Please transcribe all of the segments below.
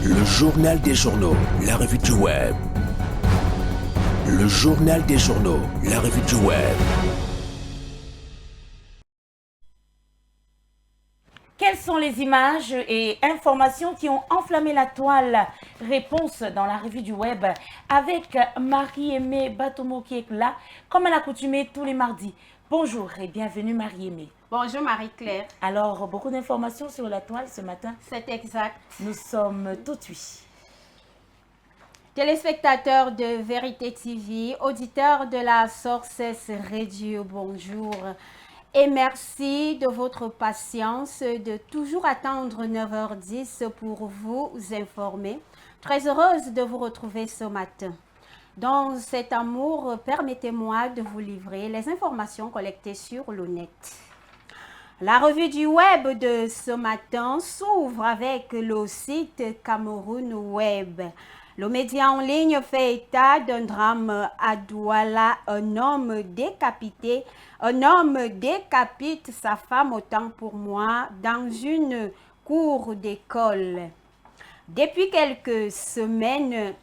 Le journal des journaux, la revue du web. Le journal des journaux, la revue du web. Quelles sont les images et informations qui ont enflammé la toile? Réponse dans la revue du web avec Marie-Aimée Batomo qui est là, comme à l'accoutumée tous les mardis. Bonjour et bienvenue Marie-Aimée. Bonjour Marie-Claire. Alors, beaucoup d'informations sur la toile ce matin. C'est exact. Nous sommes tout de suite. Téléspectateurs de Vérité TV, auditeurs de la Sources Radio, bonjour. Et merci de votre patience, de toujours attendre 9h10 pour vous informer. Très heureuse de vous retrouver ce matin. Dans cet amour, permettez-moi de vous livrer les informations collectées sur le net. La revue du web de ce matin s'ouvre avec le site Cameroun Web. Le média en ligne fait état d'un drame à Douala. Un homme décapite sa femme, autant pour moi, dans une cour d'école. Depuis quelques semaines,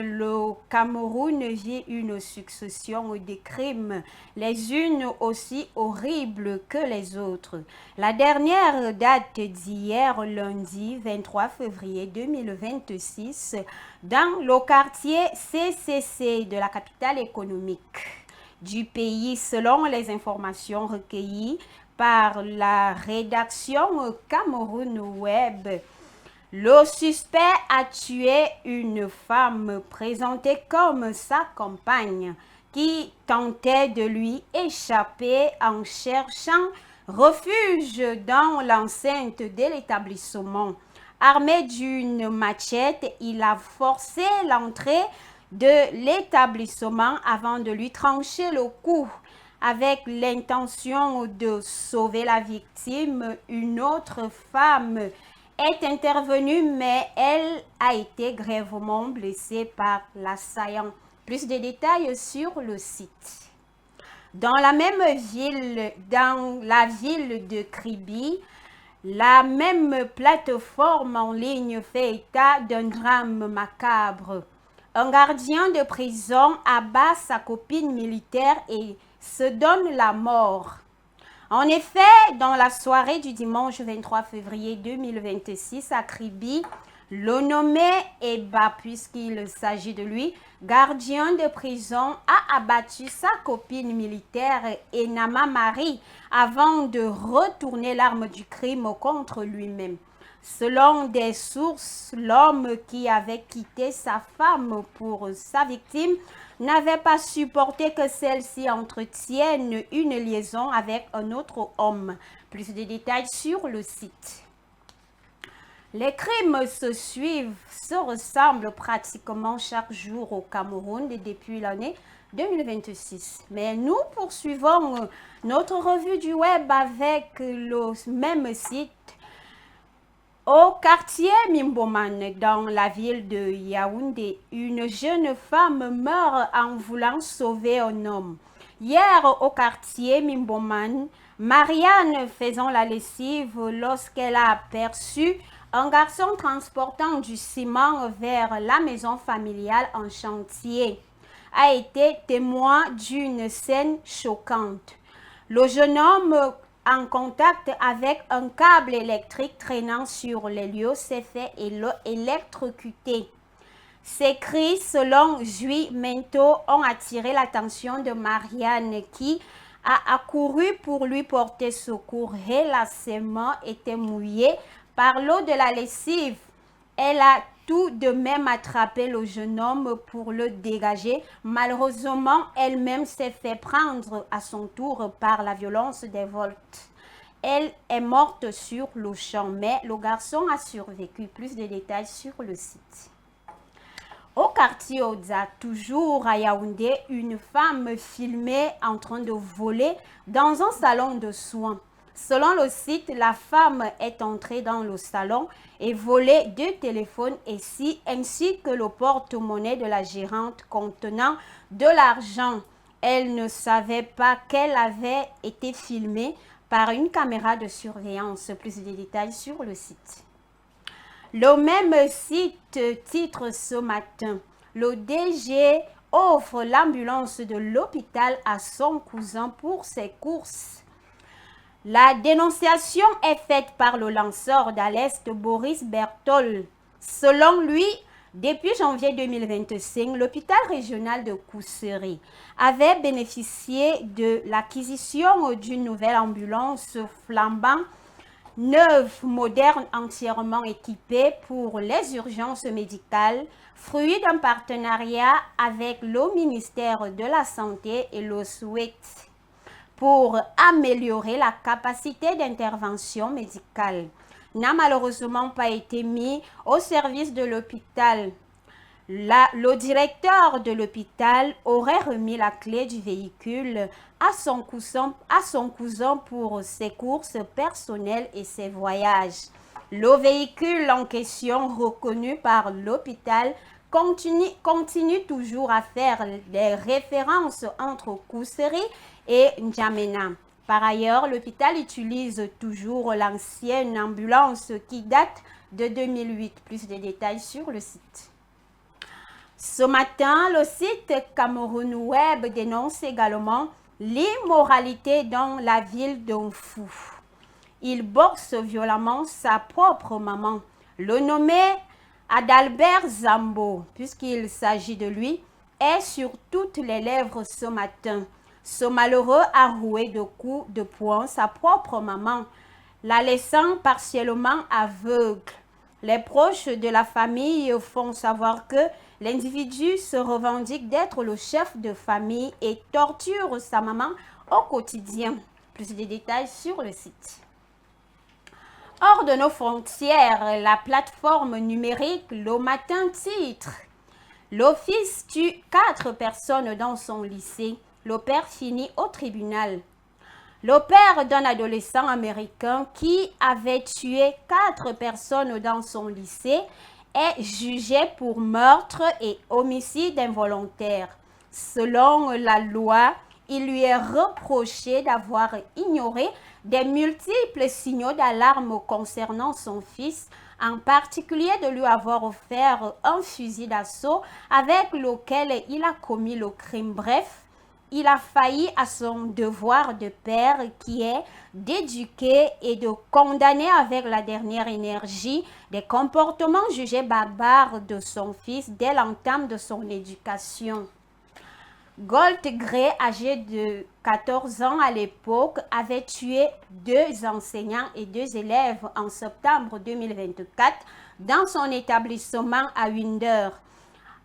le Cameroun vit une succession de crimes, les unes aussi horribles que les autres. La dernière date d'hier, lundi 23 février 2026, dans le quartier CCC de la capitale économique du pays, selon les informations recueillies par la rédaction Cameroun Web. Le suspect a tué une femme présentée comme sa compagne qui tentait de lui échapper en cherchant refuge dans l'enceinte de l'établissement. Armé d'une machette, il a forcé l'entrée de l'établissement avant de lui trancher le cou. Avec l'intention de sauver la victime, une autre femme est intervenue, mais elle a été grièvement blessée par l'assaillant. Plus de détails sur le site. Dans la même ville, dans la ville de Kribi, la même plateforme en ligne fait état d'un drame macabre. Un gardien de prison abat sa copine militaire et se donne la mort. En effet, dans la soirée du dimanche 23 février 2026 à Kribi, le nommé Eba, puisqu'il s'agit de lui, gardien de prison, a abattu sa copine militaire Enama Marie avant de retourner l'arme du crime contre lui-même. Selon des sources, l'homme qui avait quitté sa femme pour sa victime n'avait pas supporté que celle-ci entretienne une liaison avec un autre homme. Plus de détails sur le site. Les crimes se suivent, se ressemblent pratiquement chaque jour au Cameroun depuis l'année 2026. Mais nous poursuivons notre revue du web avec le même site. Au quartier Mimboman, dans la ville de Yaoundé, une jeune femme meurt en voulant sauver un homme. Hier, au quartier Mimboman, Marianne faisant la lessive lorsqu'elle a aperçu un garçon transportant du ciment vers la maison familiale en chantier, a été témoin d'une scène choquante. Le jeune homme, en contact avec un câble électrique traînant sur les lieux, s'est fait électrocuter. Ces cris, selon Jui Mento, ont attiré l'attention de Marianne qui a accouru pour lui porter secours. Hélas, ses mains étaient mouillées par l'eau de la lessive. Elle a tout de même attrapé le jeune homme pour le dégager. Malheureusement, elle-même s'est fait prendre à son tour par la violence des volts. Elle est morte sur le champ, mais le garçon a survécu. Plus de détails sur le site. Au quartier Oza, toujours à Yaoundé, une femme filmée en train de voler dans un salon de soins. Selon le site, la femme est entrée dans le salon et volé 2 téléphones ainsi que le porte-monnaie de la gérante contenant de l'argent. Elle ne savait pas qu'elle avait été filmée par une caméra de surveillance. Plus de détails sur le site. Le même site titre ce matin, le DG offre l'ambulance de l'hôpital à son cousin pour ses courses. La dénonciation est faite par le lanceur d'alerte Boris Berthold. Selon lui, depuis janvier 2025, l'hôpital régional de Kousséri avait bénéficié de l'acquisition d'une nouvelle ambulance flambant neuve, moderne, entièrement équipée pour les urgences médicales, fruit d'un partenariat avec le ministère de la Santé et le SWET pour améliorer la capacité d'intervention médicale, n'a malheureusement pas été mis au service de l'hôpital. Le directeur de l'hôpital aurait remis la clé du véhicule à son cousin pour ses courses personnelles et ses voyages. Le véhicule en question, reconnu par l'hôpital, continue toujours à faire des références entre Kousséri et N'Djamena. Par ailleurs, l'hôpital utilise toujours l'ancienne ambulance qui date de 2008. Plus de détails sur le site. Ce matin, le site Cameroun Web dénonce également l'immoralité dans la ville d'Onfou. Il boxe violemment sa propre maman. Le nommé Adalbert Zambo, puisqu'il s'agit de lui, est sur toutes les lèvres ce matin. Ce malheureux a roué de coups de poing sa propre maman, la laissant partiellement aveugle. Les proches de la famille font savoir que l'individu se revendique d'être le chef de famille et torture sa maman au quotidien. Plus de détails sur le site. Hors de nos frontières, la plateforme numérique Le Matin titre « L'office tue 4 personnes dans son lycée. Le père finit au tribunal ». Le père d'un adolescent américain qui avait tué 4 personnes dans son lycée est jugé pour meurtre et homicide involontaire. Selon la loi, il lui est reproché d'avoir ignoré des multiples signaux d'alarme concernant son fils, en particulier de lui avoir offert un fusil d'assaut avec lequel il a commis le crime. Bref, il a failli à son devoir de père qui est d'éduquer et de condamner avec la dernière énergie des comportements jugés barbares de son fils dès l'entame de son éducation. Goldgray, âgé de 14 ans à l'époque, avait tué 2 enseignants et 2 élèves en septembre 2024 dans son établissement à Winder,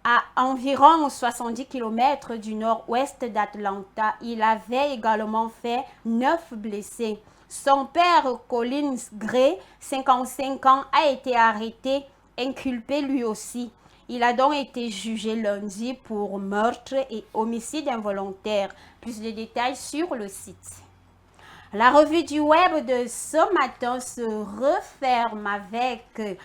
à environ 70 km du nord-ouest d'Atlanta. Il avait également fait 9 blessés. Son père, Collins Gray, 55 ans, a été arrêté, inculpé lui aussi. Il a donc été jugé lundi pour meurtre et homicide involontaire. Plus de détails sur le site. La revue du web de ce matin se referme avec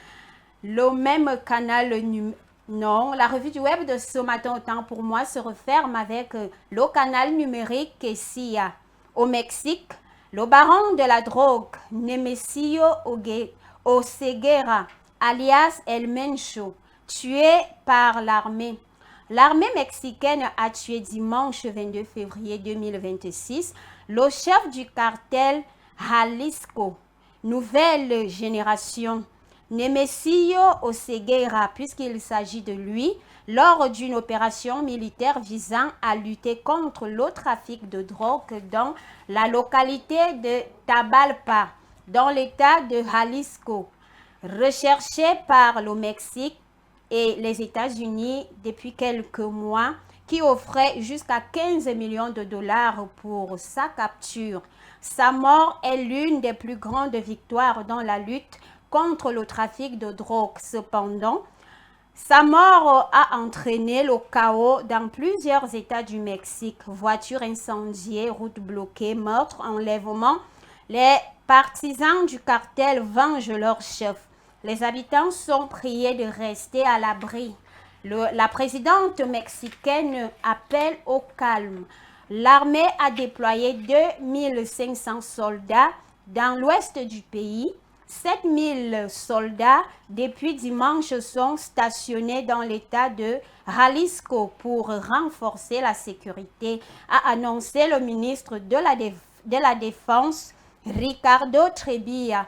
le même canal numérique. Non, la revue du web de ce matin, autant pour moi, se referme avec le canal numérique SIA. Au Mexique, le baron de la drogue, Nemesio Oseguera, alias El Mencho, tué par l'armée. L'armée mexicaine a tué dimanche 22 février 2026 le chef du cartel Jalisco, nouvelle génération, Nemesio Oseguera, puisqu'il s'agit de lui, lors d'une opération militaire visant à lutter contre le trafic de drogue dans la localité de Tabalpa, dans l'état de Jalisco, recherché par le Mexique et les États-Unis depuis quelques mois, qui offrait jusqu'à 15 millions de dollars pour sa capture. Sa mort est l'une des plus grandes victoires dans la lutte contre le trafic de drogue. Cependant, sa mort a entraîné le chaos dans plusieurs États du Mexique. Voitures incendiées, routes bloquées, meurtres, enlèvements. Les partisans du cartel vengent leur chef. Les habitants sont priés de rester à l'abri. La présidente mexicaine appelle au calme. L'armée a déployé 2500 soldats dans l'ouest du pays. 7000 soldats depuis dimanche sont stationnés dans l'état de Jalisco pour renforcer la sécurité, a annoncé le ministre de la Défense, Ricardo Trebia,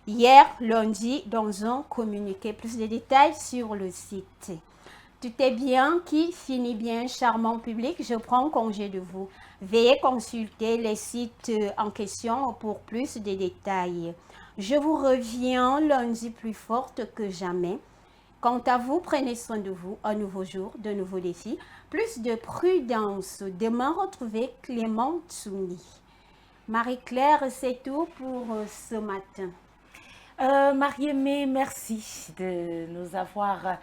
hier lundi dans un communiqué. Plus de détails sur le site. Tout est bien qui finit bien, charmant public. Je prends congé de vous. Veuillez consulter les sites en question pour plus de détails. Je vous reviens lundi plus forte que jamais. Quant à vous, prenez soin de vous. Un nouveau jour, de nouveaux défis. Plus de prudence. Demain, retrouvez Clément Tsouni. Marie-Claire, c'est tout pour ce matin. Marie-Aimée, merci de nous avoir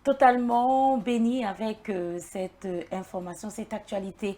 totalement bénis avec cette information, cette actualité